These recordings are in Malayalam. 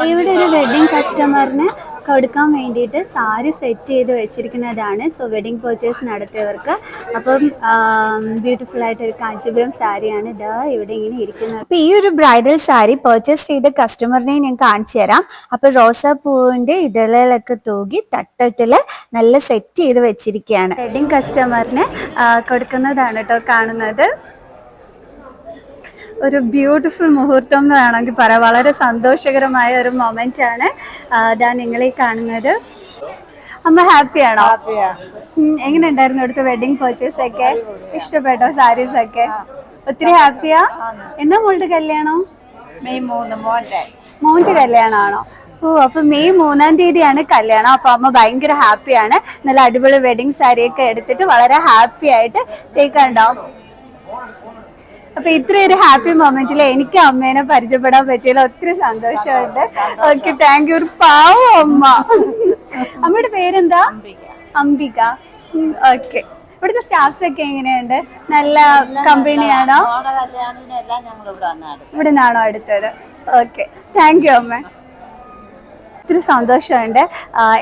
ഇവിടെ ഒരു വെഡിങ് കസ്റ്റമറിന് കൊടുക്കാൻ വേണ്ടിയിട്ട് സാരി സെറ്റ് ചെയ്ത് വെച്ചിരിക്കുന്നതാണ്. സോ വെഡിങ് പർച്ചേസ് നടത്തിയവർക്ക്. അപ്പം ബ്യൂട്ടിഫുൾ ആയിട്ടൊരു കാഞ്ചീപുരം സാരിയാണ് ഇതാ ഇവിടെ ഇങ്ങനെ ഇരിക്കുന്നത്. അപ്പം ഈ ഒരു ബ്രൈഡൽ സാരി പർച്ചേസ് ചെയ്ത കസ്റ്റമറിനെ ഞാൻ കാണിച്ചു തരാം. അപ്പം റോസാപ്പൂവിൻ്റെ ഇതളുകളൊക്കെ തൂകി തട്ടത്തിൽ നല്ല സെറ്റ് ചെയ്ത് വെച്ചിരിക്കുകയാണ്. വെഡിങ് കസ്റ്റമറിന് കൊടുക്കുന്നതാണ് കേട്ടോ കാണുന്നത്. ഒരു ബ്യൂട്ടിഫുൾ മുഹൂർത്തം എന്ന് വേണമെങ്കിൽ പറയാം. വളരെ സന്തോഷകരമായ ഒരു മൊമെന്റ് ആണ് ഇതാ നിങ്ങളീ കാണുന്നത്. അമ്മ ഹാപ്പിയാണോ? എങ്ങനെ ഉണ്ടായിരുന്നു ഇവിടുത്തെ വെഡിങ് പർച്ചേസ് ഒക്കെ? ഇഷ്ടപ്പെട്ടോ സാരീസ് ഒക്കെ? ഒത്തിരി ഹാപ്പിയാ? എന്നാ മോളുടെ കല്യാണം? മെയ് 3 മോന്റെ കല്യാണമാണോ? ഓ, അപ്പൊ മെയ് 3-ാം തീയതിയാണ് കല്യാണം. അപ്പൊ അമ്മ ഭയങ്കര ഹാപ്പിയാണ്. നല്ല അടിപൊളി വെഡിങ് സാരിയൊക്കെ എടുത്തിട്ട് വളരെ ഹാപ്പി ആയിട്ട് തേക്കണ്ടോ. അപ്പൊ ഇത്രയൊരു ഹാപ്പി മൊമെന്റിൽ എനിക്ക് അമ്മേനെ പരിചയപ്പെടാൻ പറ്റിയല്ലോ. ഒത്തിരി സന്തോഷമുണ്ട്. Okay, thank you. ഒരു പാവം അമ്മ. അമ്മയുടെ പേരെന്താ? അംബിക. ഓക്കെ. ഇവിടുത്തെ സ്റ്റാഫ്സ് ഒക്കെ എങ്ങനെയുണ്ട്? നല്ല കമ്പനിയാണോ? ഇവിടെ നിന്നാണോ എടുത്തത്? ഓക്കെ, താങ്ക് യു അമ്മ. ഒത്തിരി സന്തോഷമുണ്ട്.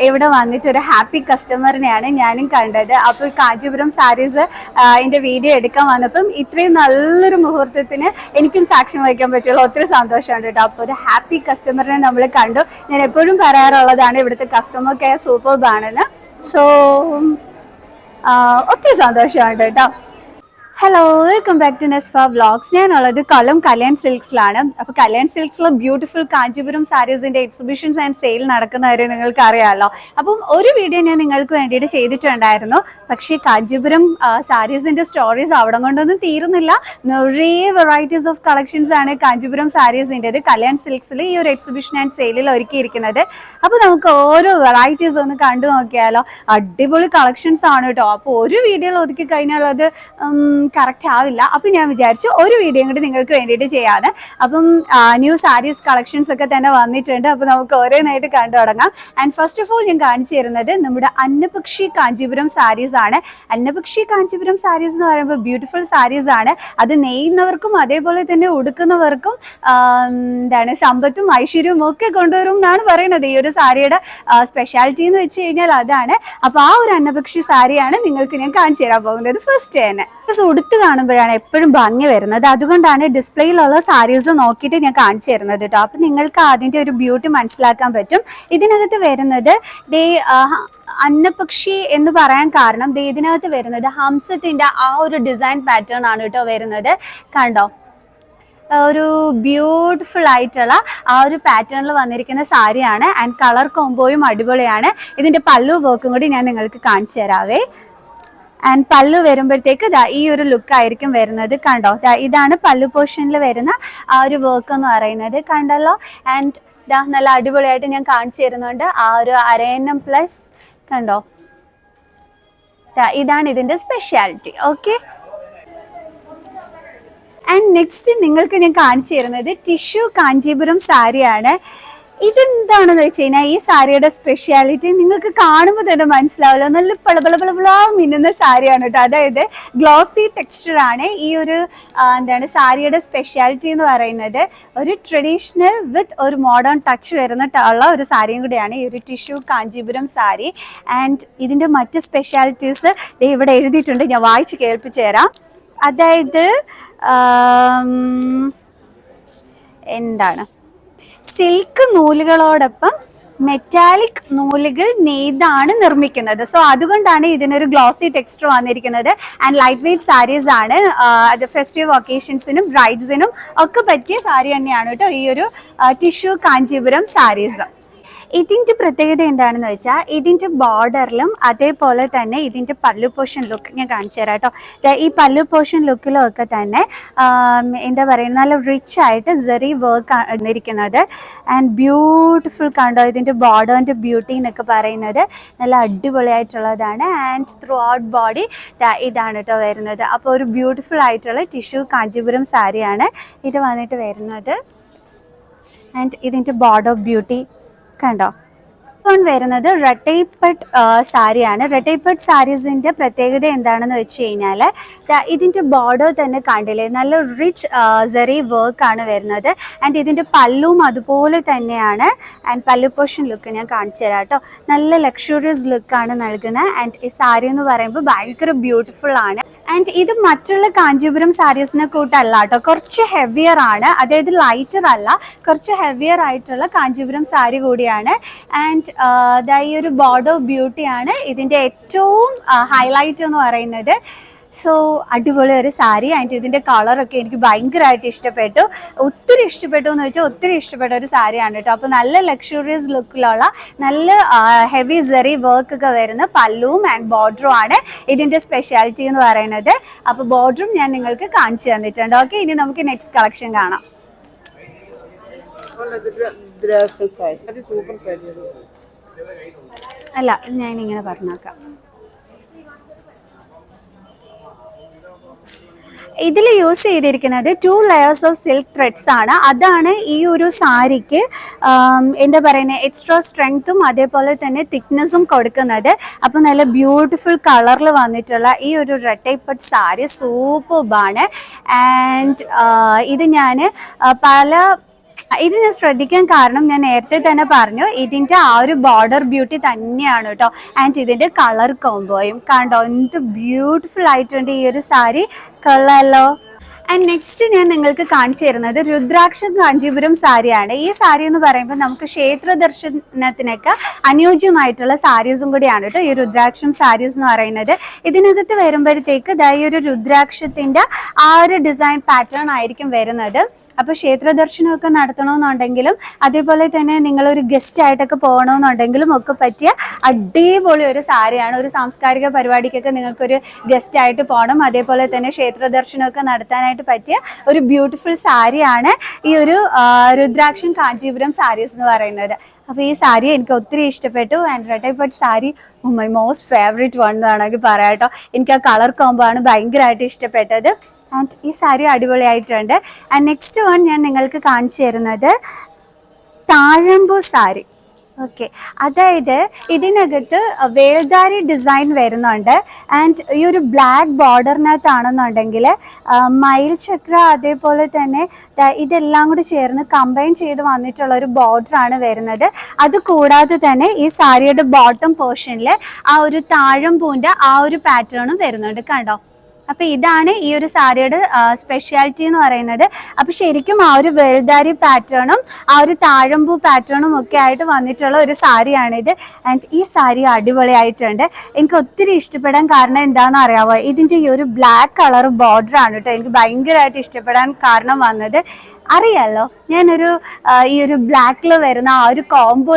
ഇവിടെ വന്നിട്ട് ഒരു ഹാപ്പി കസ്റ്റമറിനെയാണ് ഞാനും കണ്ടത്. അപ്പോൾ കാഞ്ചീപുരം സാരീസ് അതിൻ്റെ വീഡിയോ എടുക്കാൻ വന്നപ്പം ഇത്രയും നല്ലൊരു മുഹൂർത്തത്തിന് എനിക്കും സാക്ഷ്യം വഹിക്കാൻ പറ്റുള്ളൂ. ഒത്തിരി സന്തോഷമുണ്ട് കേട്ടോ. അപ്പോൾ ഒരു ഹാപ്പി കസ്റ്റമറിനെ നമ്മൾ കണ്ടു. ഞാൻ എപ്പോഴും പറയാറുള്ളതാണ് ഇവിടുത്തെ കസ്റ്റമർ കെയർ സൂപ്പർബാണെന്ന്. സോ ഒത്തിരി സന്തോഷമുണ്ട് കേട്ടോ. Hello, welcome back to Nesfa vlogs. ഞാനുള്ളത് കൊല്ലം കല്യാൺ സിൽക്സിലാണ്. അപ്പോൾ കല്യാൺ സിൽക്സിലെ ബ്യൂട്ടിഫുൾ കാഞ്ചീപുരം സാരീസിൻ്റെ എക്സിബിഷൻസ് ആൻഡ് സെയിൽ നടക്കുന്ന കാര്യം നിങ്ങൾക്ക് അറിയാമല്ലോ. അപ്പം ഒരു വീഡിയോ ഞാൻ നിങ്ങൾക്ക് വേണ്ടിയിട്ട് ചെയ്തിട്ടുണ്ടായിരുന്നു. പക്ഷേ കാഞ്ചീപുരം സാരീസിൻ്റെ സ്റ്റോറീസ് അവിടെ കൊണ്ടൊന്നും തീരുന്നില്ല. നിറയെ വെറൈറ്റീസ് ഓഫ് കളക്ഷൻസ് ആണ് കാഞ്ചീപുരം സാരീസിൻ്റെത് കല്യാൺ സിൽക്സിൽ ഈ ഒരു എക്സിബിഷൻ ആൻഡ് സെയിലിൽ ഒരുക്കിയിരിക്കുന്നത്. അപ്പോൾ നമുക്ക് ഓരോ വെറൈറ്റീസ് ഒന്ന് കണ്ടു നോക്കിയാലോ. അടിപൊളി കളക്ഷൻസ് ആണ് കേട്ടോ. അപ്പോൾ ഒരു വീഡിയോയിൽ ഒതുക്കി കഴിഞ്ഞാൽ അത് കറക്റ്റ് ആവില്ല. അപ്പം ഞാൻ വിചാരിച്ചു ഒരു വീഡിയോ കൂടി നിങ്ങൾക്ക് വേണ്ടിയിട്ട് ചെയ്യാതെ. അപ്പം ന്യൂ സാരീസ് കളക്ഷൻസ് ഒക്കെ തന്നെ വന്നിട്ടുണ്ട്. അപ്പോൾ നമുക്ക് ഓരോന്നായിട്ട് കണ്ടു തുടങ്ങാം. ആൻഡ് ഫസ്റ്റ് ഓഫ് ഓൾ ഞാൻ കാണിച്ചു തരുന്നത് നമ്മുടെ അന്നപക്ഷി കാഞ്ചീപുരം സാരീസ് ആണ്. അന്നപക്ഷി കാഞ്ചീപുരം സാരീസ് എന്ന് പറയുമ്പോൾ ബ്യൂട്ടിഫുൾ സാരീസ് ആണ്. അത് നെയ്യുന്നവർക്കും അതേപോലെ തന്നെ ഉടുക്കുന്നവർക്കും എന്താണ് സമ്പത്തും ഐശ്വര്യവും ഒക്കെ കൊണ്ടുവരും എന്നാണ് പറയുന്നത്. ഈ ഒരു സാരിയുടെ സ്പെഷ്യാലിറ്റി എന്ന് വെച്ച് കഴിഞ്ഞാൽ അതാണ്. അപ്പോൾ ആ ഒരു അന്നപക്ഷി സാരിയാണ് നിങ്ങൾക്ക് ഞാൻ കാണിച്ചു തരാൻ പോകുന്നത്. ഫസ്റ്റ് തന്നെ ഉടുത്ത് കാണുമ്പോഴാണ് എപ്പോഴും ഭംഗി വരുന്നത്. അതുകൊണ്ടാണ് ഡിസ്പ്ലേയിലുള്ള സാരീസ് നോക്കിയിട്ട് ഞാൻ കാണിച്ചു തരുന്നത് കേട്ടോ. അപ്പം നിങ്ങൾക്ക് അതിൻ്റെ ഒരു ബ്യൂട്ടി മനസ്സിലാക്കാൻ പറ്റും. ഇതിനകത്ത് വരുന്നത് അന്നപക്ഷി എന്ന് പറയാൻ കാരണം ഇതിനകത്ത് വരുന്നത് ഹംസത്തിൻ്റെ ആ ഒരു ഡിസൈൻ പാറ്റേൺ ആണ് കേട്ടോ വരുന്നത്. കണ്ടോ, ഒരു ബ്യൂട്ടിഫുൾ ആയിട്ടുള്ള ആ ഒരു പാറ്റേണിൽ വന്നിരിക്കുന്ന സാരിയാണ്. ആൻഡ് കളർ കോംബോയും അടിപൊളിയാണ്. ഇതിൻ്റെ പല്ലു വർക്കും കൂടി ഞാൻ നിങ്ങൾക്ക് കാണിച്ചു തരാവേ. ആൻഡ് പല്ലു വരുമ്പോഴത്തേക്ക് ഈ ഒരു ലുക്ക് ആയിരിക്കും വരുന്നത്. കണ്ടോ, ഇതാണ് പല്ലു പോർഷനിൽ വരുന്ന ആ ഒരു വർക്ക് എന്ന് പറയുന്നത്. കണ്ടല്ലോ. ആൻഡ് നല്ല അടിപൊളിയായിട്ട് ഞാൻ കാണിച്ചു തരുന്നുണ്ട്. ആ ഒരു അരയന്നം പ്ലസ് കണ്ടോ, ഇതാണ് ഇതിൻ്റെ സ്പെഷ്യാലിറ്റി. ഓക്കെ. ആൻഡ് നെക്സ്റ്റ് നിങ്ങൾക്ക് ഞാൻ കാണിച്ചു തരുന്നത് ടിഷ്യൂ കാഞ്ചീപുരം സാരിയാണ്. ഇതെന്താണെന്ന് വെച്ച് കഴിഞ്ഞാൽ ഈ സാരിയുടെ സ്പെഷ്യാലിറ്റി നിങ്ങൾക്ക് കാണുമ്പോൾ തന്നെ മനസ്സിലാവില്ല. നല്ല പളപളപളപളാ മിന്നുന്ന സാരിയാണ് കേട്ടോ. അതായത് ഗ്ലോസി ടെക്സ്ചർ ആണ് ഈ ഒരു സാരിയുടെ സ്പെഷ്യാലിറ്റി എന്ന് പറയുന്നത്. ഒരു ട്രഡീഷണൽ വിത്ത് ഒരു മോഡേൺ ടച്ച് വരുന്നിട്ടുള്ള ഒരു സാരിയും കൂടിയാണ് ഈ ഒരു ടിഷ്യൂ കാഞ്ചീപുരം സാരി. ആൻഡ് ഇതിൻ്റെ മറ്റ് സ്പെഷ്യാലിറ്റീസ് ഇവിടെ എഴുതിയിട്ടുണ്ട്. ഞാൻ വായിച്ച് കേൾപ്പിച്ചു തരാം. അതായത് എന്താണ്, സിൽക്ക് നൂലുകളോടൊപ്പം മെറ്റാലിക് നൂലുകൾ നെയ്താണ് നിർമ്മിക്കുന്നത്. സോ അതുകൊണ്ടാണ് ഇതിനൊരു ഗ്ലോസി ടെക്സ്ചർ വന്നിരിക്കുന്നത്. ആൻഡ് ലൈറ്റ് വെയ്റ്റ് സാരീസ് ആണ്. അത് ഫെസ്റ്റീവ് ഒക്കേഷൻസിനും ബ്രൈഡ്സിനും ഒക്കെ പറ്റിയ സാരി തന്നെയാണ് കേട്ടോ ഈ ഒരു ടിഷ്യൂ കാഞ്ചീപുരം സാരീസ്. ഇതിൻ്റെ പ്രത്യേകത എന്താണെന്ന് വെച്ചാൽ ഇതിൻ്റെ ബോർഡറിലും അതേപോലെ തന്നെ ഇതിൻ്റെ പല്ലു പോർഷൻ ലുക്ക് ഞാൻ കാണിച്ചു തരാം കേട്ടോ. ഈ പല്ലു പോർഷൻ ലുക്കിലും ഒക്കെ തന്നെ എന്താ പറയുക, നല്ല റിച്ച് ആയിട്ട് സെറി വർക്ക് വന്നിരിക്കുന്നത്. ആൻഡ് ബ്യൂട്ടിഫുൾ കണ്ടോ, ഇതിൻ്റെ ബോർഡറിൻ്റെ ബ്യൂട്ടി എന്നൊക്കെ പറയുന്നത് നല്ല അടിപൊളിയായിട്ടുള്ളതാണ്. ആൻഡ് ത്രൂ ഔട്ട് ബോഡി ഇതാണ് കേട്ടോ വരുന്നത്. അപ്പോൾ ഒരു ബ്യൂട്ടിഫുൾ ആയിട്ടുള്ള ടിഷ്യൂ കാഞ്ചീപുരം സാരിയാണ് ഇത് വന്നിട്ട് വരുന്നത്. ആൻഡ് ഇതിൻ്റെ ബോർഡർ ബ്യൂട്ടി കണ്ടോ, വരുന്നത് റെട്ടൈപ്പട്ട് സാരിയാണ്. റെട്ടൈപ്പട്ട് സാരീസിൻ്റെ പ്രത്യേകത എന്താണെന്ന് വെച്ച് കഴിഞ്ഞാൽ ഇതിൻ്റെ ബോർഡർ തന്നെ കണ്ടില്ലേ, നല്ല റിച്ച് സെറി വർക്കാണ് വരുന്നത്. ആൻഡ് ഇതിൻ്റെ പല്ലും അതുപോലെ തന്നെയാണ്. ആൻഡ് പല്ലു പോർഷൻ ലുക്ക് ഞാൻ കാണിച്ചു തരാം കേട്ടോ. നല്ല ലക്ഷറിയസ് ലുക്കാണ് നൽകുന്നത്. ആൻഡ് ഈ സാരി എന്ന് പറയുമ്പോൾ ഭയങ്കര ബ്യൂട്ടിഫുൾ ആണ്. ആൻഡ് ഇത് മറ്റുള്ള കാഞ്ചീപുരം സാരീസിനെ കൂട്ടല്ല കേട്ടോ, കുറച്ച് ഹെവിയർ ആണ്. അതായത് ലൈറ്റർ അല്ല, കുറച്ച് ഹെവിയർ ആയിട്ടുള്ള കാഞ്ചീപുരം സാരി കൂടിയാണ്. ആൻഡ് ഈ ഒരു ബോർഡർ ബ്യൂട്ടിയാണ് ഇതിൻ്റെ ഏറ്റവും ഹൈലൈറ്റ് എന്ന് പറയുന്നത്. സോ അടിപൊളി ഒരു സാരി. ആൻഡ് ഇതിൻ്റെ കളറൊക്കെ എനിക്ക് ഭയങ്കരമായിട്ട് ഇഷ്ടപ്പെട്ടു. ഒത്തിരി ഇഷ്ടപ്പെട്ടു എന്ന് വെച്ചാൽ ഒത്തിരി ഇഷ്ടപ്പെട്ട ഒരു സാരിയാണ് കേട്ടോ. അപ്പോൾ നല്ല ലക്ഷറിയസ് ലുക്കിലുള്ള നല്ല ഹെവി സെറി വർക്കൊക്കെ വരുന്ന പല്ലുവും ആൻഡ് ബോർഡറും ആണ് ഇതിൻ്റെ സ്പെഷ്യാലിറ്റി എന്ന് പറയുന്നത്. അപ്പോൾ ബോർഡറും ഞാൻ നിങ്ങൾക്ക് കാണിച്ചു തന്നിട്ടുണ്ട്. ഓക്കെ, ഇനി നമുക്ക് നെക്സ്റ്റ് കളക്ഷൻ കാണാം. അല്ല, ഞാനിങ്ങനെ പറഞ്ഞേക്കാം. ഇതിൽ യൂസ് ചെയ്തിരിക്കുന്നത് 2 ലെയേഴ്സ് ഓഫ് സിൽക്ക് ത്രെഡ്സ് ആണ്. അതാണ് ഈ ഒരു സാരിക്ക് എന്താ പറയുന്നത് എക്സ്ട്രാ സ്ട്രെങ്ത്തും അതേപോലെ തന്നെ തിക്നെസ്സും കൊടുക്കുന്നത്. അപ്പോൾ നല്ല ബ്യൂട്ടിഫുൾ കളറിൽ വന്നിട്ടുള്ള ഈ ഒരു റെട്ടൈപ്പട്ട് സാരി സൂപ്പർബാണ്. ആൻഡ് ഇത് ഞാൻ ഇത് ഞാൻ ശ്രദ്ധിക്കാൻ കാരണം ഞാൻ നേരത്തെ തന്നെ പറഞ്ഞു, ഇതിൻ്റെ ആ ഒരു ബോർഡർ ബ്യൂട്ടി തന്നെയാണ് കേട്ടോ. ആൻഡ് ഇതിൻ്റെ കളർ കോംബോയും കണ്ടോ, എന്ത് ബ്യൂട്ടിഫുൾ ആയിട്ടുണ്ട് ഈ ഒരു സാരി. കൊള്ളാലോ. ആൻഡ് നെക്സ്റ്റ് ഞാൻ നിങ്ങൾക്ക് കാണിച്ചു തരുന്നത് രുദ്രാക്ഷം കാഞ്ചീപുരം സാരിയാണ്. ഈ സാരി എന്ന് പറയുമ്പോൾ നമുക്ക് ക്ഷേത്ര ദർശനത്തിനൊക്കെ അനുയോജ്യമായിട്ടുള്ള സാരീസും കൂടിയാണ് കേട്ടോ ഈ രുദ്രാക്ഷം സാരീസ് എന്ന് പറയുന്നത്. ഇതിനകത്ത് വരുമ്പോഴത്തേക്ക് ഈ ഒരു രുദ്രാക്ഷത്തിൻ്റെ ആ ഒരു ഡിസൈൻ പാറ്റേൺ ആയിരിക്കും വരുന്നത്. അപ്പോൾ ക്ഷേത്ര ദർശനമൊക്കെ നടത്തണമെന്നുണ്ടെങ്കിലും അതേപോലെ തന്നെ നിങ്ങളൊരു ഗസ്റ്റ് ആയിട്ടൊക്കെ പോകണമെന്നുണ്ടെങ്കിലും ഒക്കെ പറ്റിയ അടിപൊളി ഒരു സാരിയാണ്. ഒരു സാംസ്കാരിക പരിപാടിക്കൊക്കെ നിങ്ങൾക്കൊരു ഗസ്റ്റ് ആയിട്ട് പോകണം, അതേപോലെ തന്നെ ക്ഷേത്ര ദർശനമൊക്കെ നടത്താനായിട്ട് പറ്റിയ ഒരു ബ്യൂട്ടിഫുൾ സാരിയാണ് ഈ ഒരു രുദ്രാക്ഷം കാഞ്ചീപുരം സാരീസ് എന്ന് പറയുന്നത്. അപ്പോൾ ഈ സാരി എനിക്ക് ഒത്തിരി ഇഷ്ടപ്പെട്ടു. ആൻഡ് റെട്ടൈപ്പട്ട് sari my most favourite one എന്നാണെങ്കിൽ പറയാം കേട്ടോ. എനിക്ക് ആ കളർ കോംബോ ആണ് ഭയങ്കരമായിട്ട് ഇഷ്ടപ്പെട്ടത്. ആൻഡ് ഈ സാരി അടിപൊളിയായിട്ടുണ്ട്. ആൻഡ് നെക്സ്റ്റ് വൺ ഞാൻ നിങ്ങൾക്ക് കാണിച്ചു തരുന്നത് താഴമ്പൂ സാരി. ഓക്കെ, അതായത് ഇതിനകത്ത് വേൽദാരി ഡിസൈൻ വരുന്നുണ്ട്. ആൻഡ് ഈ ഒരു ബ്ലാക്ക് ബോർഡറിനകത്താണെന്നുണ്ടെങ്കിൽ മയിൽ ചക്ര അതേപോലെ തന്നെ ഇതെല്ലാം കൂടി ചേർന്ന് കമ്പൈൻ ചെയ്ത് വന്നിട്ടുള്ള ഒരു ബോർഡറാണ് വരുന്നത്. അതുകൂടാതെ തന്നെ ഈ സാരിയുടെ ബോട്ടം പോർഷനിൽ ആ ഒരു താഴമ്പൂൻ്റെ ആ ഒരു പാറ്റേണും വരുന്നുണ്ട് കണ്ടോ. അപ്പോൾ ഇതാണ് ഈ ഒരു സാരിയുടെ സ്പെഷ്യാലിറ്റി എന്ന് പറയുന്നത്. അപ്പോൾ ശരിക്കും ആ ഒരു വേൽദാരി പാറ്റേണും ആ ഒരു താഴമ്പൂ പാറ്റേണും ഒക്കെ ആയിട്ട് വന്നിട്ടുള്ള ഒരു സാരിയാണിത്. ആൻഡ് ഈ സാരി അടിപൊളിയായിട്ടുണ്ട്. എനിക്ക് ഒത്തിരി ഇഷ്ടപ്പെടാൻ കാരണം എന്താണെന്ന് അറിയാമോ, ഇതിൻ്റെ ഈ ഒരു ബ്ലാക്ക് കളർ ബോർഡറാണ് കേട്ടോ എനിക്ക് ഭയങ്കരമായിട്ട് ഇഷ്ടപ്പെടാൻ കാരണം വന്നത്. അറിയാമല്ലോ, ഞാനൊരു ഈ ഒരു ബ്ലാക്കിൽ വരുന്ന ആ ഒരു കോംബോ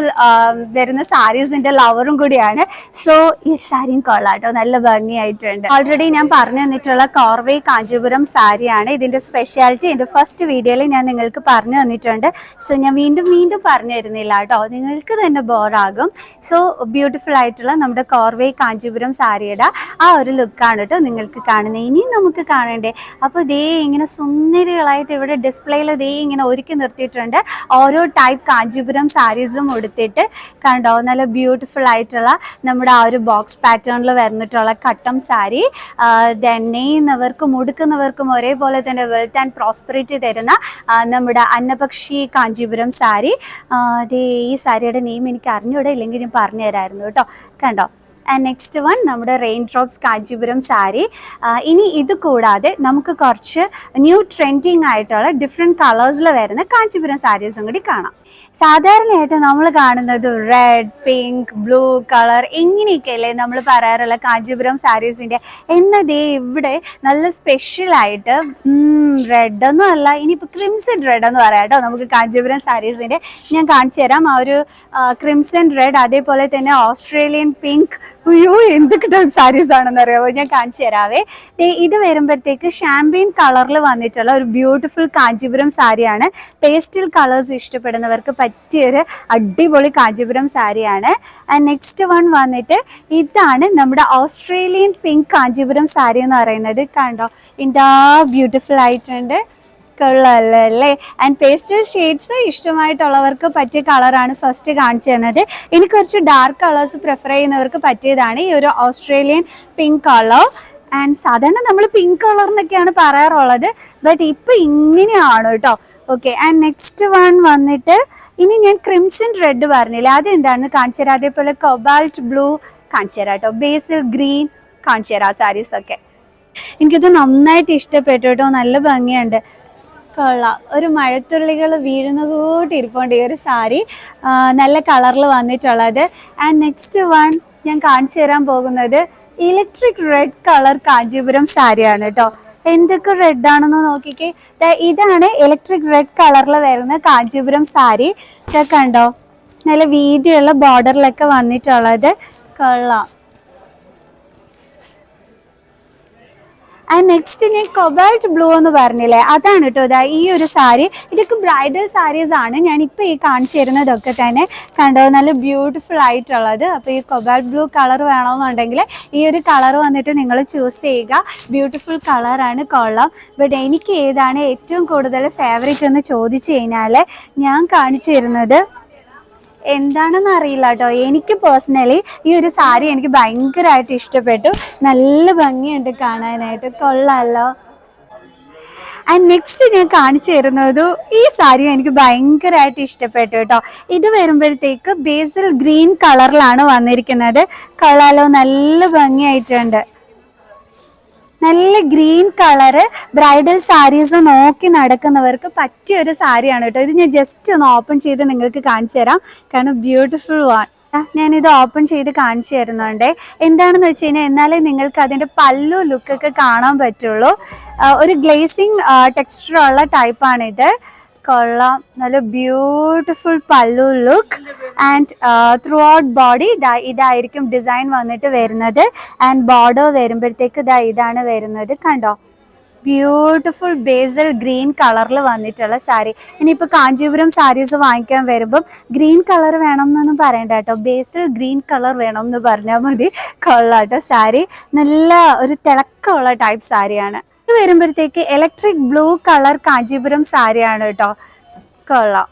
വരുന്ന സാരീസിൻ്റെ ലവറും കൂടിയാണ്. സോ ഈ സാരിയും കൊള്ളാം കേട്ടോ, നല്ല ഭംഗിയായിട്ടുണ്ട്. ഓൾറെഡി ഞാൻ പറഞ്ഞു തന്നിട്ടുള്ള കോർവേ കാഞ്ചീപുരം സാരിയാണ് ഇതിൻ്റെ സ്പെഷ്യാലിറ്റി. എൻ്റെ ഫസ്റ്റ് വീഡിയോയിൽ ഞാൻ നിങ്ങൾക്ക് പറഞ്ഞു തന്നിട്ടുണ്ട്. സോ ഞാൻ വീണ്ടും പറഞ്ഞു തരുന്നില്ല കേട്ടോ, നിങ്ങൾക്ക് തന്നെ ബോറാകും. സോ ബ്യൂട്ടിഫുൾ ആയിട്ടുള്ള നമ്മുടെ കോർവേ കാഞ്ചീപുരം സാരിയുടെ ആ ഒരു ലുക്കാണ് കേട്ടോ നിങ്ങൾക്ക് കാണുന്നത്. ഇനിയും നമുക്ക് കാണണ്ടേ. അപ്പോൾ ദേ ഇങ്ങനെ സുന്ദരികളായിട്ട് ഇവിടെ ഡിസ്പ്ലേയിൽ ദേ ഇങ്ങനെ ഒരുക്കി നിർത്തിയിട്ടുണ്ട്. ഓരോ ടൈപ്പ് കാഞ്ചീപുരം സാരീസും എടുത്തിട്ട് കണ്ടോ, നല്ല ബ്യൂട്ടിഫുൾ ആയിട്ടുള്ള നമ്മുടെ ആ ഒരു ബോക്സ് പാറ്റേണിൽ വരുന്നിട്ടുള്ള കട്ടം സാരി. നെയ്യുന്നവർക്കും ഉടുക്കുന്നവർക്കും ഒരേപോലെ തന്നെ വെൽത്ത് ആൻഡ് പ്രോസ്പെറിറ്റി തരുന്ന നമ്മുടെ അന്നപക്ഷി കാഞ്ചീപുരം സാരി. ഈ സാരിയുടെ നെയിം എനിക്ക് അറിഞ്ഞൂടെ, ഇല്ലെങ്കിൽ ഞാൻ പറഞ്ഞു തരാമായിരുന്നു കേട്ടോ. കണ്ടോ. ആൻഡ് നെക്സ്റ്റ് വൺ നമ്മുടെ റെയിൻ ഡ്രോപ്സ് കാഞ്ചീപുരം സാരി. ഇനി ഇത് കൂടാതെ നമുക്ക് കുറച്ച് ന്യൂ ട്രെൻഡിങ് ആയിട്ടുള്ള ഡിഫറെൻറ്റ് കളേഴ്സിൽ വരുന്ന കാഞ്ചീപുരം സാരീസും കൂടി കാണാം. സാധാരണയായിട്ട് നമ്മൾ കാണുന്നത് റെഡ്, പിങ്ക്, ബ്ലൂ കളർ ഇങ്ങനെയൊക്കെയല്ലേ നമ്മൾ പറയാറുള്ള കാഞ്ചീപുരം സാരീസിൻ്റെ. എന്നതേ ഇവിടെ നല്ല സ്പെഷ്യലായിട്ട് റെഡൊന്നും അല്ല, ഇനിയിപ്പോൾ ക്രിംസൺ റെഡ് എന്ന് പറയാം കേട്ടോ നമുക്ക് കാഞ്ചീപുരം സാരീസിൻ്റെ. ഞാൻ കാണിച്ചു തരാം. ആ ഒരു ക്രിംസൺ റെഡ്, അതേപോലെ തന്നെ ഓസ്ട്രേലിയൻ പിങ്ക്. അയ്യോ, എന്തൊക്കെ ടൈപ്പ് സാരീസ് ആണെന്ന് അറിയാമോ, ഞാൻ കാണിച്ചു തരാവേ. ഇത് വരുമ്പോഴത്തേക്ക് ഷാമ്പെയിൻ കളറിൽ വന്നിട്ടുള്ള ഒരു ബ്യൂട്ടിഫുൾ കാഞ്ചീപുരം സാരിയാണ്. പേസ്റ്റൽ കളേഴ്സ് ഇഷ്ടപ്പെടുന്നവർക്ക് പറ്റിയൊരു അടിപൊളി കാഞ്ചീപുരം സാരിയാണ്. ആൻഡ് നെക്സ്റ്റ് വൺ വന്നിട്ട് ഇതാണ് നമ്മുടെ ഓസ്ട്രേലിയൻ പിങ്ക് കാഞ്ചീപുരം സാരി എന്ന് പറയുന്നത്. കണ്ടോ, എന്താ ബ്യൂട്ടിഫുൾ ആയിട്ടുണ്ട്. കൊള്ളാമല്ലോ അല്ലേ. ആൻഡ് പേസ്റ്റൽ ഷെയ്ഡ്സ് ഇഷ്ടമായിട്ടുള്ളവർക്ക് പറ്റിയ കളറാണ് ഫസ്റ്റ് കാണിച്ചു തന്നത്. എനിക്ക് കുറച്ച് ഡാർക്ക് കളേഴ്സ് പ്രിഫർ ചെയ്യുന്നവർക്ക് പറ്റിയതാണ് ഈ ഒരു ഓസ്ട്രേലിയൻ പിങ്ക് കളർ. ആൻഡ് സാധാരണ നമ്മൾ പിങ്ക് കളർ എന്നൊക്കെയാണ് പറയാറുള്ളത്, ബട്ട് ഇപ്പം ഇങ്ങനെയാണ് കേട്ടോ. ഓക്കെ, ആൻഡ് നെക്സ്റ്റ് വൺ വന്നിട്ട് ഇനി ഞാൻ ക്രിംസൺ റെഡ് പറഞ്ഞില്ല, അതെന്താണെന്ന് കാണിച്ചു തരാം. അതേപോലെ കൊബാൾട്ട് ബ്ലൂ കാണിച്ചു തരാം കേട്ടോ. ബേസിൽ ഗ്രീൻ കാണിച്ചു തരാം സാരീസൊക്കെ. എനിക്കിത് നന്നായിട്ട് ഇഷ്ടപ്പെട്ടു കേട്ടോ, നല്ല ഭംഗിയുണ്ട്. കൊള്ളാം, ഒരു മഴത്തുള്ളികൾ വീഴുന്ന കൂട്ടി ഇരിപ്പുണ്ട് ഈ ഒരു സാരി, നല്ല കളറിൽ വന്നിട്ടുള്ളത്. ആൻഡ് നെക്സ്റ്റ് വൺ ഞാൻ കാണിച്ചു തരാൻ പോകുന്നത് ഇലക്ട്രിക് റെഡ് കളർ കാഞ്ചീപുരം സാരിയാണ് കേട്ടോ. എന്തൊക്കെ റെഡ് ആണെന്ന് നോക്കിക്കേ. ഇതാണ് ഇലക്ട്രിക് റെഡ് കളറിൽ വരുന്ന കാഞ്ചീപുരം സാരി. ഇതൊക്കെ ഉണ്ടോ, നല്ല വീതിയുള്ള ബോർഡറിലൊക്കെ വന്നിട്ടുള്ളത്. കൊള്ളാം. ആൻഡ് നെക്സ്റ്റ് ഞാൻ കൊബാൾട്ട് ബ്ലൂ എന്ന് പറഞ്ഞില്ലേ, അതാണ് കേട്ടോ ഇതാ ഈ ഒരു സാരി. ഇതൊക്കെ ബ്രൈഡൽ സാരീസ് ആണ്. ഞാനിപ്പോൾ ഈ കാണിച്ചു തരുന്നതൊക്കെ തന്നെ കണ്ടോ, നല്ല ബ്യൂട്ടിഫുൾ ആയിട്ടുള്ളത്. അപ്പോൾ ഈ കൊബാൾട്ട് ബ്ലൂ കളർ വേണമെന്നുണ്ടെങ്കിൽ ഈ ഒരു കളർ വന്നിട്ട് നിങ്ങൾ ചൂസ് ചെയ്യുക. ബ്യൂട്ടിഫുൾ കളറാണ്, കൊള്ളാം. ബട്ട് എനിക്ക് ഏതാണ് ഏറ്റവും കൂടുതൽ ഫേവറേറ്റ് എന്ന് ചോദിച്ചു കഴിഞ്ഞാൽ ഞാൻ കാണിച്ചു തരുന്നത് എന്താണെന്ന് അറിയില്ല കേട്ടോ. എനിക്ക് പേഴ്സണലി ഈ ഒരു സാരി എനിക്ക് ഭയങ്കരമായിട്ട് ഇഷ്ടപ്പെട്ടു, നല്ല ഭംഗിയുണ്ട് കാണാനായിട്ട്, കൊള്ളാമല്ലോ. ആൻഡ് നെക്സ്റ്റ് ഞാൻ കാണിച്ചു തരുന്നത് ഈ സാരിയും എനിക്ക് ഭയങ്കരമായിട്ട് ഇഷ്ടപ്പെട്ടു കേട്ടോ. ഇത് വരുമ്പോഴത്തേക്ക് ബേസിൽ ഗ്രീൻ കളറിലാണ് വന്നിരിക്കുന്നത്. കൊള്ളാലോ, നല്ല ഭംഗിയായിട്ടുണ്ട്. നല്ല ഗ്രീൻ കളറ് ബ്രൈഡൽ സാരീസ് നോക്കി നടക്കുന്നവർക്ക് പറ്റിയൊരു സാരിയാണ് കേട്ടോ. ഇത് ഞാൻ ജസ്റ്റ് ഒന്ന് ഓപ്പൺ ചെയ്ത് നിങ്ങൾക്ക് കാണിച്ചു തരാം, കാരണം ബ്യൂട്ടിഫുൾ വൺ. ഞാനിത് ഓപ്പൺ ചെയ്ത് കാണിച്ചു തരുന്നുണ്ട്. എന്താണെന്ന് വെച്ച് കഴിഞ്ഞാൽ എന്നാലേ നിങ്ങൾക്ക് അതിൻ്റെ പല്ലു ലുക്കൊക്കെ കാണാൻ പറ്റുള്ളൂ. ഒരു ഗ്ലേസിങ് ടെക്സ്ചറുള്ള ടൈപ്പാണിത്. കൊള്ളാം, നല്ല ബ്യൂട്ടിഫുൾ പല്ലു look. And through out body ഇതായിരിക്കും ഡിസൈൻ വന്നിട്ട് വരുന്നത്. ആൻഡ് ബോർഡർ വരുമ്പോഴത്തേക്ക് ഇതാണ് വരുന്നത്, കണ്ടോ. ബ്യൂട്ടിഫുൾ ബേസൽ ഗ്രീൻ കളറിൽ വന്നിട്ടുള്ള സാരി. ഇനിയിപ്പോൾ കാഞ്ചീപുരം സാരീസ് വാങ്ങിക്കാൻ വരുമ്പം ഗ്രീൻ കളർ വേണം എന്നൊന്നും പറയണ്ട കേട്ടോ, ബേസൽ ഗ്രീൻ കളർ വേണം എന്ന് പറഞ്ഞാൽ മതി. കൊള്ളാട്ടോ സാരി, നല്ല ഒരു തിളക്കമുള്ള ടൈപ്പ് സാരിയാണ്. ഇത് വരുമ്പോഴത്തേക്ക് ഇലക്ട്രിക് ബ്ലൂ കളർ കാഞ്ചീപുരം സാരിയാണ് കേട്ടോ. കൊള്ളാം,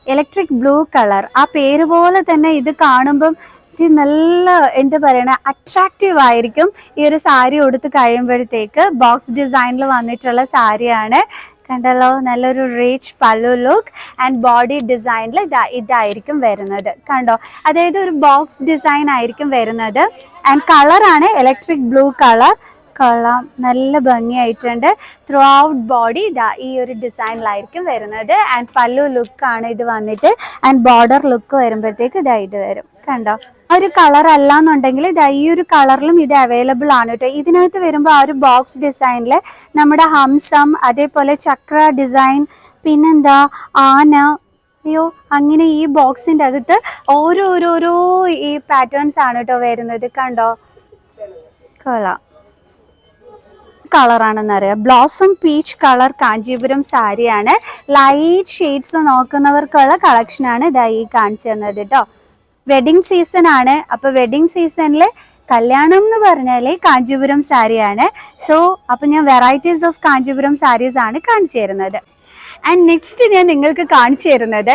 ഇലക്ട്രിക് ബ്ലൂ കളർ, ആ പേര് പോലെ തന്നെ ഇത് കാണുമ്പം ഇത് നല്ല എന്താ പറയണ അട്രാക്റ്റീവ് ആയിരിക്കും. ഈ ഒരു സാരി ഉടുത്ത് കഴിയുമ്പോഴത്തേക്ക് ബോക്സ് ഡിസൈനിൽ വന്നിട്ടുള്ള സാരിയാണ്, കണ്ടല്ലോ. നല്ലൊരു റിച്ച് പല്ലു ലുക്ക്. ആൻഡ് ബോഡി ഡിസൈനിൽ ഇതായിരിക്കും വരുന്നത്, കണ്ടോ. അതായത് ഒരു ബോക്സ് ഡിസൈൻ ആയിരിക്കും വരുന്നത്. ആൻഡ് കളറാണ് ഇലക്ട്രിക് ബ്ലൂ കളർ. കൊള്ളാം, നല്ല ഭംഗിയായിട്ടുണ്ട്. ത്രൂ ഔട്ട് ബോഡി ഈ ഒരു ഡിസൈനിലായിരിക്കും വരുന്നത്. ആൻഡ് പല്ലു ലുക്കാണ് ഇത് വന്നിട്ട്. ആൻഡ് ബോർഡർ ലുക്ക് വരുമ്പോഴത്തേക്ക് ഇത് വരും, കണ്ടോ. ആ ഒരു കളർ അല്ലാന്നുണ്ടെങ്കിൽ ഈ ഒരു കളറിലും ഇത് അവൈലബിൾ ആണ് കേട്ടോ. ഇതിനകത്ത് വരുമ്പോൾ ആ ഒരു ബോക്സ് ഡിസൈനിൽ നമ്മുടെ ഹംസം, അതേപോലെ ചക്ര ഡിസൈൻ, പിന്നെന്താ ആന, അയ്യോ അങ്ങനെ ഈ ബോക്സിൻ്റെ അകത്ത് ഓരോരോരോ ഈ പാറ്റേൺസ് ആണ് കേട്ടോ വരുന്നത്, കണ്ടോ. കൊള്ളാം, കളറാണെന്നറിയാം. ബ്ലോസം പീച്ച് കളർ കാഞ്ചീപുരം സാരിയാണ്. ലൈറ്റ് ഷെയ്ഡ്സ് നോക്കുന്നവർക്കുള്ള കളക്ഷനാണ് ഈ കാണിച്ചു തന്നത് കേട്ടോ. വെഡിങ് സീസൺ ആണ്. അപ്പോൾ വെഡിങ് സീസണിൽ കല്യാണം എന്ന് പറഞ്ഞാൽ കാഞ്ചീപുരം സാരിയാണ്. സോ അപ്പോൾ ഞാൻ വെറൈറ്റീസ് ഓഫ് കാഞ്ചീപുരം സാരീസ് ആണ് കാണിച്ചു തരുന്നത്. ആൻഡ് നെക്സ്റ്റ് ഞാൻ നിങ്ങൾക്ക് കാണിച്ചു തരുന്നത്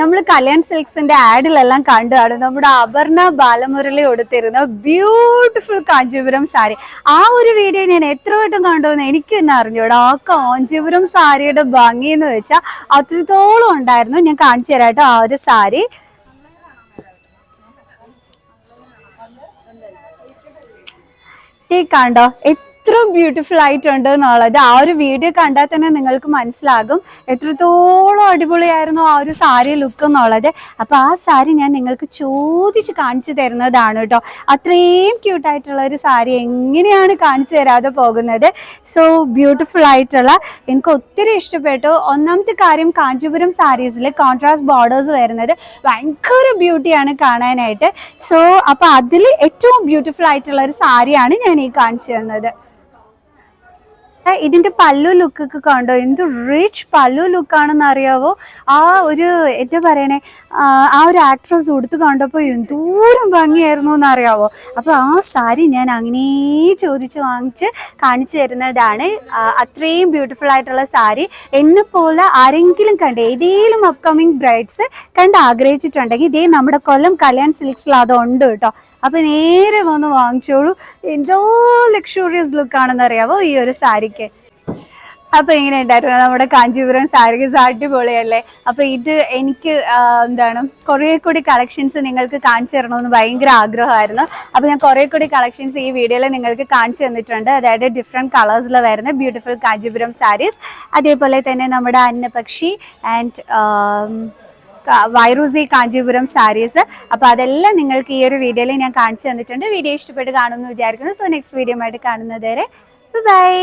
നമ്മൾ കല്യാൺ സിൽക്സിന്റെ ആഡിലെല്ലാം കണ്ടാണ് നമ്മുടെ അപർണ ബാലമുരളി കൊടുത്തിരുന്ന ബ്യൂട്ടിഫുൾ കാഞ്ചീപുരം സാരി. ആ ഒരു വീഡിയോ ഞാൻ എത്ര വട്ടം കണ്ടുവെന്ന് എനിക്ക് തന്നെ അറിഞ്ഞൂടാ. ആ കാഞ്ചീപുരം സാരിയുടെ ഭംഗി എന്ന് വെച്ചാൽ അത്രത്തോളം ഉണ്ടായിരുന്നു. ഞാൻ കാണിച്ചു തരാം കേട്ടോ ആ ഒരു സാരി. കണ്ടോ എത്ര ബ്യൂട്ടിഫുൾ ആയിട്ടുണ്ട് എന്നുള്ളത്. ആ ഒരു വീഡിയോ കണ്ടാൽ തന്നെ നിങ്ങൾക്ക് മനസ്സിലാകും എത്രത്തോളം അടിപൊളിയായിരുന്നു ആ ഒരു സാരി ലുക്ക് എന്നുള്ളത്. അപ്പോൾ ആ സാരി ഞാൻ നിങ്ങൾക്ക് ചോദിച്ച് കാണിച്ചു തരുന്നതാണ് കേട്ടോ. അത്രയും ക്യൂട്ടായിട്ടുള്ള ഒരു സാരി എങ്ങനെയാണ് കാണിച്ചു തരാതെ പോകുന്നത്. സോ ബ്യൂട്ടിഫുൾ ആയിട്ടുള്ള, എനിക്ക് ഒത്തിരി ഇഷ്ടപ്പെട്ടു. ഒന്നാമത്തെ കാര്യം കാഞ്ചീപുരം സാരീസിൽ കോൺട്രാസ്റ്റ് ബോർഡേഴ്സ് വരുന്നത് ഭയങ്കര ബ്യൂട്ടിയാണ് കാണാനായിട്ട്. സോ അപ്പോൾ അതിൽ ഏറ്റവും ബ്യൂട്ടിഫുൾ ആയിട്ടുള്ള ഒരു സാരിയാണ് ഞാൻ ഈ കാണിച്ചു തന്നത്. ഇതിന്റെ പല്ലു ലുക്കൊക്കെ കണ്ടോ, എന്ത് റിച്ച് പല്ലു ലുക്കാണെന്ന് അറിയാവോ. ആ ഒരു എന്താ പറയണേ, ആ ഒരു ആക്ട്രസ് ഉടുത്ത് കണ്ടപ്പോൾ എന്തോരം ഭംഗിയായിരുന്നു എന്നറിയാവോ. അപ്പോൾ ആ സാരി ഞാൻ അങ്ങനെ ചോദിച്ച് വാങ്ങിച്ച് കാണിച്ചു തരുന്നതാണ്. അത്രയും ബ്യൂട്ടിഫുൾ ആയിട്ടുള്ള സാരി എന്നെ പോലെ ആരെങ്കിലും കണ്ട്, ഏതെങ്കിലും അപ്കമിങ് ബ്രൈഡ്സ് കണ്ട് ആഗ്രഹിച്ചിട്ടുണ്ടെങ്കിൽ ഇതേ നമ്മുടെ കൊല്ലം കല്യാൺ സിൽക്സിൽ അതുണ്ട് കേട്ടോ. അപ്പോൾ നേരെ വന്ന് വാങ്ങിച്ചോളൂ. എന്തോ ലക്ഷൂറിയസ് ലുക്കാണെന്ന് അറിയാവോ ഈ ഒരു സാരിക്ക്. അപ്പൊ ഇങ്ങനെ ഉണ്ടായിരുന്നു നമ്മുടെ കാഞ്ചീപുരം സാരീസ്, അടിപൊളിയല്ലേ. അപ്പൊ ഇത് എനിക്ക് എന്താണ് കുറേ കൂടി കളക്ഷൻസ് നിങ്ങൾക്ക് കാണിച്ചു തരണമെന്ന് ഭയങ്കര ആഗ്രഹമായിരുന്നു. അപ്പൊ ഞാൻ കുറേ കൂടി കളക്ഷൻസ് ഈ വീഡിയോയിൽ നിങ്ങൾക്ക് കാണിച്ചു തന്നിട്ടുണ്ട്. അതായത് ഡിഫറെൻറ്റ് കളേഴ്സിൽ വരുന്ന ബ്യൂട്ടിഫുൾ കാഞ്ചീപുരം സാരീസ്, അതേപോലെ തന്നെ നമ്മുടെ അന്നപക്ഷി ആൻഡ് വൈറൂസി കാഞ്ചീപുരം സാരീസ്. അപ്പോൾ അതെല്ലാം നിങ്ങൾക്ക് ഈ ഒരു വീഡിയോയിൽ ഞാൻ കാണിച്ചു തന്നിട്ടുണ്ട്. വീഡിയോ ഇഷ്ടപ്പെട്ട് കാണുമെന്ന് വിചാരിക്കുന്നു. സോ നെക്സ്റ്റ് വീഡിയോ ആയിട്ട് കാണുന്നത് വരെ ബൈ.